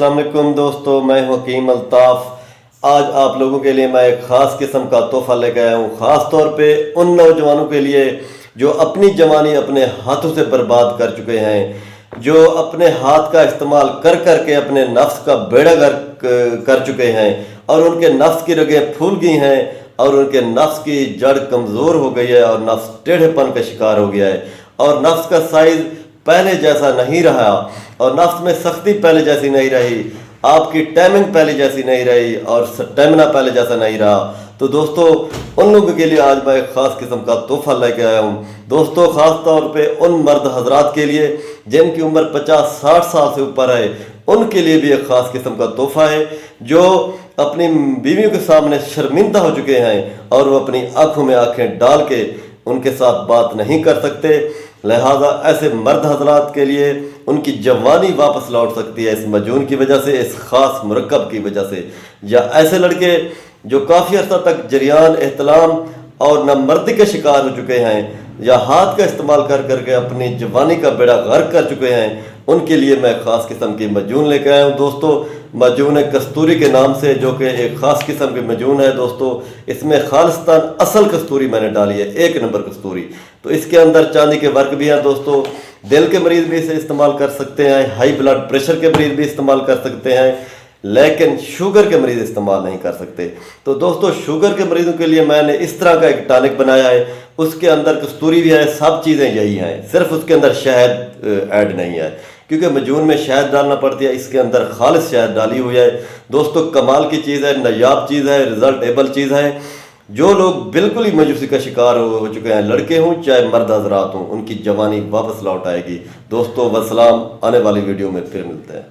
السلام علیکم دوستو، میں ہوں حکیم الطاف۔ آج آپ لوگوں کے لیے میں ایک خاص قسم کا تحفہ لے کے آیا ہوں، خاص طور پہ ان نوجوانوں کے لیے جو اپنی جوانی اپنے ہاتھوں سے برباد کر چکے ہیں، جو اپنے ہاتھ کا استعمال کر کر کے اپنے نفس کا بیڑا غرق کر چکے ہیں اور ان کے نفس کی رگیں پھول گئی ہیں اور ان کے نفس کی جڑ کمزور ہو گئی ہے اور نفس ٹیڑھے پن کا شکار ہو گیا ہے اور نفس کا سائز پہلے جیسا نہیں رہا اور نفس میں سختی پہلے جیسی نہیں رہی، آپ کی ٹائمنگ پہلے جیسی نہیں رہی اور سٹیمنا پہلے جیسا نہیں رہا۔ تو دوستو، ان لوگوں کے لیے آج میں ایک خاص قسم کا تحفہ لے کے آیا ہوں۔ دوستو، خاص طور پہ ان مرد حضرات کے لیے جن کی عمر 50-60 سال سے اوپر ہے، ان کے لیے بھی ایک خاص قسم کا تحفہ ہے جو اپنی بیویوں کے سامنے شرمندہ ہو چکے ہیں اور وہ اپنی آنکھوں میں آنکھیں ڈال کے ان کے ساتھ بات نہیں کر سکتے۔ لہذا ایسے مرد حضرات کے لیے ان کی جوانی واپس لوٹ سکتی ہے اس مجون کی وجہ سے، اس خاص مرکب کی وجہ سے، یا ایسے لڑکے جو کافی عرصہ تک جریان، احتلام اور نامردی کے شکار ہو چکے ہیں یا ہاتھ کا استعمال کر کر کے اپنی جوانی کا بیڑا غرق کر چکے ہیں، ان کے لیے میں خاص قسم کی مجون لے کے آیا ہوں دوستو، مجون کستوری کے نام سے، جو کہ ایک خاص قسم کی مجون ہے دوستو۔ اس میں خالصتاً اصل کستوری میں نے ڈالی ہے، 1 نمبر کستوری۔ تو اس کے اندر چاندی کے ورق بھی ہیں دوستو، دل کے مریض بھی اسے استعمال کر سکتے ہیں، ہائی بلڈ پریشر کے مریض بھی استعمال کر سکتے ہیں، لیکن شوگر کے مریض استعمال نہیں کر سکتے۔ تو دوستو، شوگر کے مریضوں کے لیے میں نے اس طرح کا ایک ٹانک بنایا ہے، اس کے اندر کستوری بھی ہے، سب چیزیں یہی ہیں، صرف اس کے اندر شہد ایڈ نہیں ہے کیونکہ مجون میں شہد ڈالنا پڑتی ہے، اس کے اندر خالص شہد ڈالی ہوئی ہے۔ دوستو، کمال کی چیز ہے، نایاب چیز ہے، رزلٹ ایبل چیز ہے۔ جو لوگ بالکل ہی مایوسی کا شکار ہو چکے ہیں، لڑکے ہوں چاہے مرد حضرات ہوں، ان کی جوانی واپس لوٹ آئے گی۔ دوستو والسلام، آنے والی ویڈیو میں پھر ملتے ہیں۔